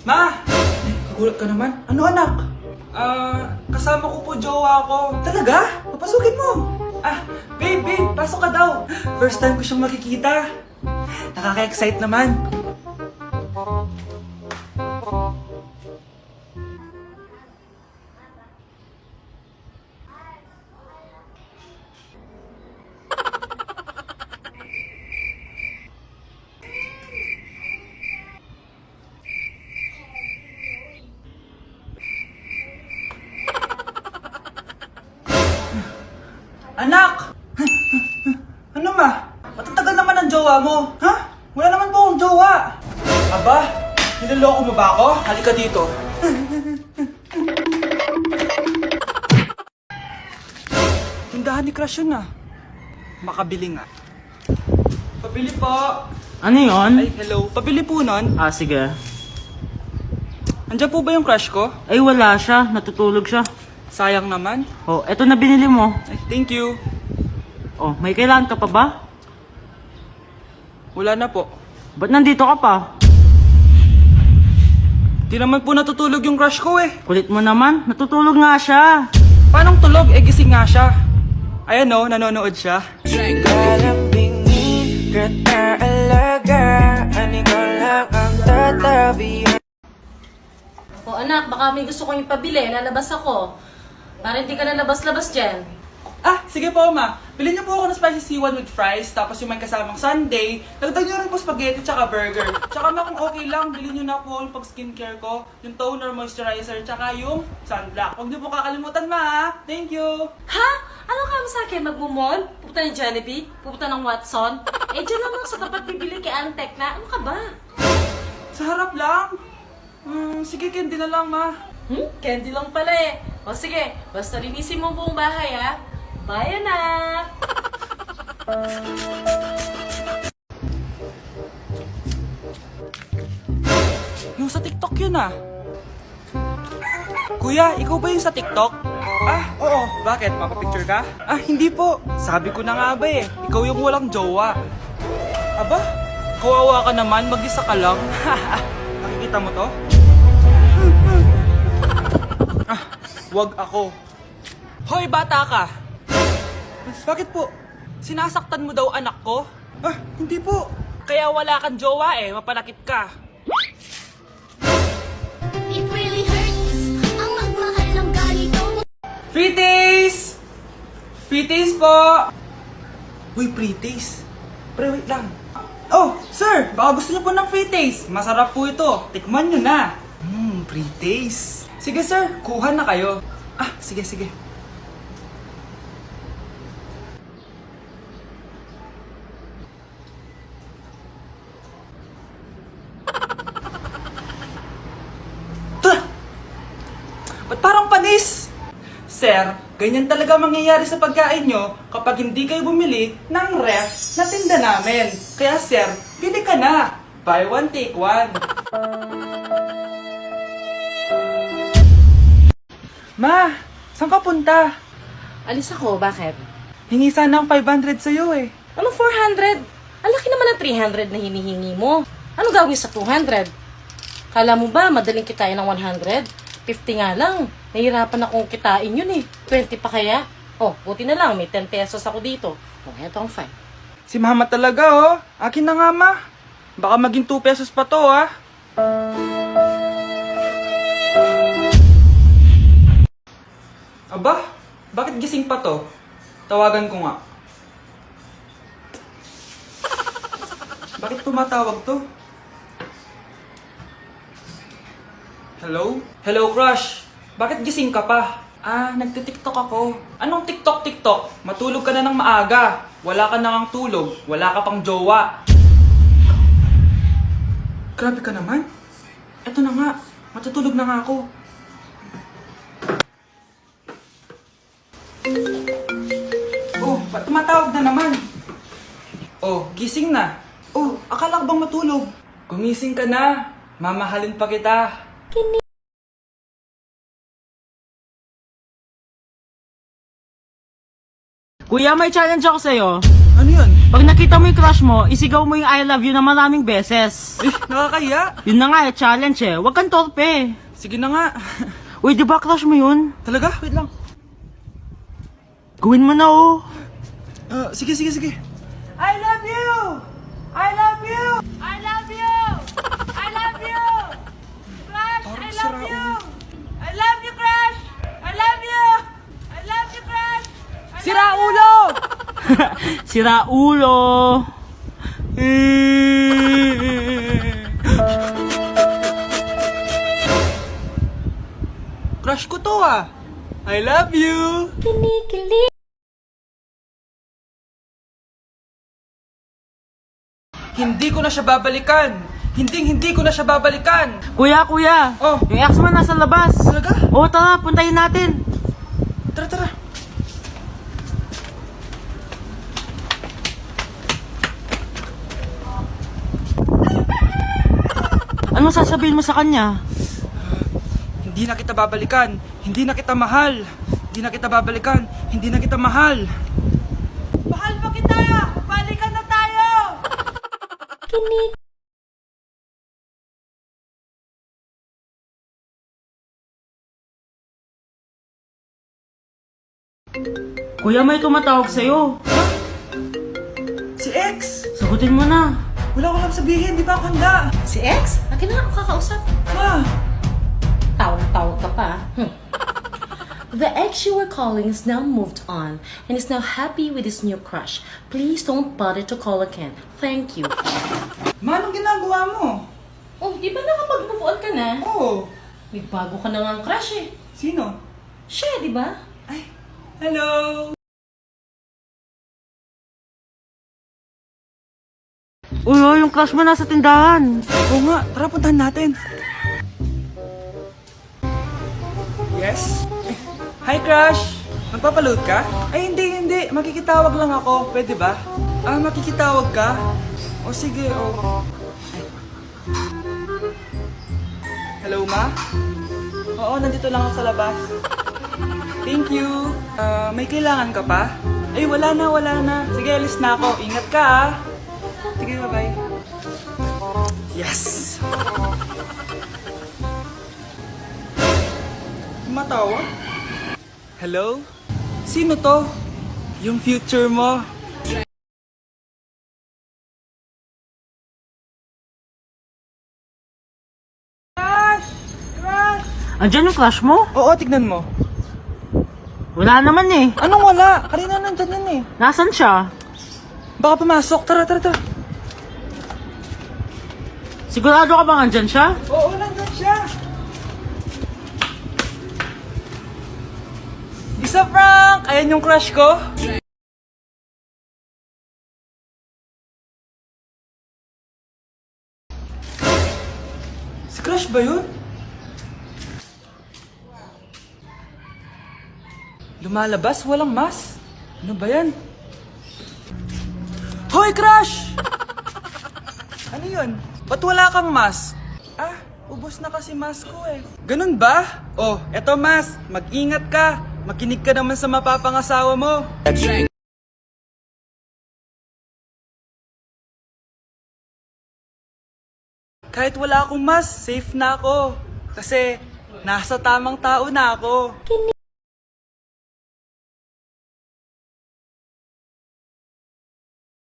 Ma! Nagulat ka naman? Ano anak? Kasama ko po jowa ko. Talaga? Papasukin mo! Babe, pasok ka daw. First time ko siyang makikita. Nakaka-excite naman. Anak! Ano ma? Matatagal naman ang jowa mo. Ha? Wala naman po akong jowa. Aba, niloloko mo ba ako? Halika dito. Tindahan ni Crush yun ah. Makabili nga. Pabili po. Ano yun? Ay, hello. Pabili po nun. Sige. Andiyan po ba yung crush ko? Ay, wala siya. Natutulog siya. Sayang naman. Oh, eto na binili mo. Ay, thank you. Oh, may kailangan ka pa ba? Wala na po. Ba't nandito ka pa? Di naman po natutulog yung crush ko eh. Kulit mo naman. Natutulog nga siya. Paanong tulog? Eh, gising nga siya. Ayan o, nanonood siya. Kalambingin, kataalaga, ani ko lang ang tatabi. O anak, baka may gusto kong ipabili, lalabas ako. Para hindi ka lalabas-labas dyan. Sige po ma. Bilhin niyo po ako ng spicy seaweed with fries, tapos yung may kasamang sundae. Dagdag niyo rin po spaghetti tsaka burger. Tsaka ma, kung okay lang, bilhin niyo na po yung pag skincare ko, yung toner, moisturizer, tsaka yung sunblock. Huwag niyo po kakalimutan ma. Thank you. Ha? Ano ka sa akin? Magmumall? Pupunta ng Jollibee? Pupunta ng Watson? Eh, dyan lang sa tapat bibili kay Antec na. Ano ka ba? Sa harap lang. Sige, candy na lang ma. Candy lang pala eh. O sige, basta linisin mo ang buong bahay ha. Bye anak! Yung sa TikTok yun ah. Kuya, ikaw ba yung sa TikTok? Oo. Bakit? Mapapicture ka? Hindi po. Sabi ko na nga ba eh. Ikaw yung walang jowa. Aba? Kawawa ka naman, mag-isa ka lang. Nakikita mo to? Wag ako. Hoy, bata ka! Bakit po? Sinasaktan mo daw anak ko? Hindi po. Kaya wala kang jowa eh, mapalakit ka. It really hurts ang magmahal ng ganito. Free taste! Free taste po! Uy, free taste. Pre, wait lang. Oh, sir! Baka gusto niyo po ng free taste. Masarap po ito. Tikman niyo na. Free taste. Sige, sir. Kuha na kayo. Sige. Ba't parang panis? Sir, ganyan talaga mangyayari sa pagkain nyo kapag hindi kayo bumili ng ref na tinda namin. Kaya sir, bili ka na. Buy one, take one. Ma, saan ka punta? Alis ako, bakit? Hingi sana ang 500 sa'yo eh. Ano 400? Ang laki naman ng 300 na hinihingi mo. Ano gawin sa 200? Kala mo ba madaling kitain ng 100? 50 nga lang. Nahihirapan akong kitain yun eh. 20 pa kaya? Oh, buti na lang. May 10 pesos ako dito. Oh, eto ang 5. Si mama talaga oh. Akin na nga ma. Baka maging 2 pesos pa to ah. Aba, bakit gising pa to? Tawagan ko nga. Bakit tumatawag to? Hello? Hello, crush. Bakit gising ka pa? Nagtitiktok ako. Anong TikTok? Matulog ka na ng maaga. Wala ka na ngang tulog. Wala ka pang jowa. Grabe ka naman. Eto na nga. Matutulog na nga ako. Oh, ba't tumatawag na naman? Oh, gising na. Oh, akala ko bang matulog? Gumising ka na. Mamahalin pa kita. Kuya, may challenge ako sa'yo. Ano yun? Pag nakita mo yung crush mo, isigaw mo yung I love you na maraming beses. Eh, nakakahiya. Yun na nga, challenge eh. Huwag kang torpe. Sige na nga. Uy, di ba crush mo yun? Talaga? Wait lang. Gawin mo na oh. Sige. I love you! I love you! I love you! I love you! Crush, Parang sira ulo. I love you, Crush! I love you! I love you, Crush! Sira ulo! Sira ulo! Crush ko to ah. I love you! Hindi ko na siya babalikan. Hindi ko na siya babalikan. Kuya! Oh. Yung ex mo nasa labas! Talaga? Oo, tara, puntayin natin! Tara. Ano sasabihin mo sa kanya? Hindi na kita babalikan. Hindi na kita mahal. Hindi na kita babalikan. Hindi na kita mahal. Mahal pa kita! Balikan na tayo! Kuya, may tumatawag sa'yo. Si X! Sagutin mo na. Wala ko lang sabihin. Di ba ako handa? Si X? Akin na ako kakausap. Ma! Tawag ka pa. The ex you were calling is now moved on and is now happy with his new crush. Please don't bother to call again. Thank you. Ma, anong ginagawa mo? Oh, di ba nakapag-move on ka na? Oo. May bago ka na nga crush eh. Sino? Siya, di ba? Ay, hello! Uy, yung crush mo nasa tindahan. Oo nga, tara puntahan natin. Yes? Hi, Crush! Magpapaload ka? Ay, hindi. Makikitawag lang ako. Pwede ba? Makikitawag ka? O sige, o. Hello, Ma? Oo, nandito lang ako sa labas. Thank you. May kailangan ka pa? Ay, wala na. Sige, alis na ako. Ingat ka, ah. Sige, bye-bye. Yes! Matawa? Hello? Sino to? Yung future mo. Andyan yung crush mo? Oo, tignan mo. Wala naman eh. Anong wala? Kanina nandyan yan eh. Nasaan siya? Baka pumasok. Tara. Sigurado ka bang andyan siya? Oo, nandyan siya. Isa, Frank! Ayan yung crush ko. Si crush ba yun? Lumalabas, walang mas. Ano ba yan? Hoy, crush! Ano yun? Ba't wala kang mas? Ubos na kasi mas ko eh. Ganun ba? Oh, eto mas. Mag-ingat ka. Makinig ka naman sa mapapangasawa mo. Kahit wala akong mas, safe na ako. Kasi nasa tamang tao na ako.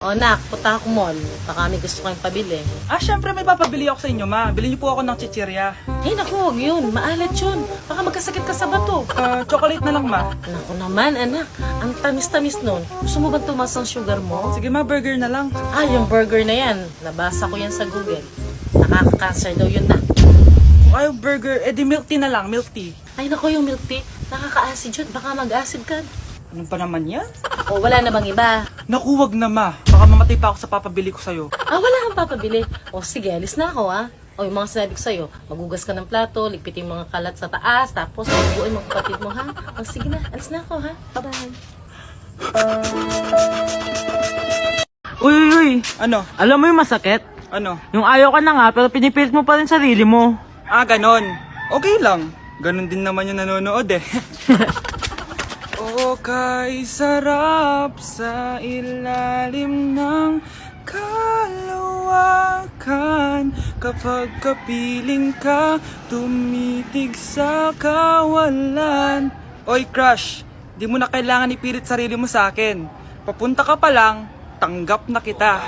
O nak, punta ako mall. Baka may gusto kayong pabili. Syempre may papabili ako sa inyo, ma. Bilhin niyo po ako ng chichirya. Eh naku, huwag yun. Maalat yun. Baka magkasakit ka sa bato. Chocolate na lang, ma. Naku naman, anak. Ang tamis-tamis nun. Gusto mo ba tumas ang sugar mo? Sige, ma, burger na lang. Yung burger na yan. Nabasa ko yan sa Google. Nakaka-cancer daw yun na. Kung ayaw burger, edi milk tea na lang, milk tea. Ay naku, yung milk tea. Nakaka-acid yun. Baka mag-acid ka. Ano pa naman yan? O wala na bang iba? Naku, wag na, ma. Baka mamatay pa ako sa papabili ko sa'yo. Wala kang papabili. O sige, alis na ako O yung mga sinabi ko sa'yo, magugas ka ng plato, ligpitin yung mga kalat sa taas, tapos mabubuin mga kapatid mo, ha? O sige na, alis na ako, ha? Bye-bye. Uy. Ano? Alam mo yung masakit? Ano? Yung ayaw ka na nga, pero pinipilit mo pa rin sarili mo. Ganon. Okay lang. Ganon din naman yung nanonood eh. O kay sarap sa ilalim ng kalawakan. Kapag kapiling ka, tumitig sa kawalan. Oy crush, di mo na kailangan ipilit sarili mo sa akin. Papunta ka pa lang, tanggap na kita.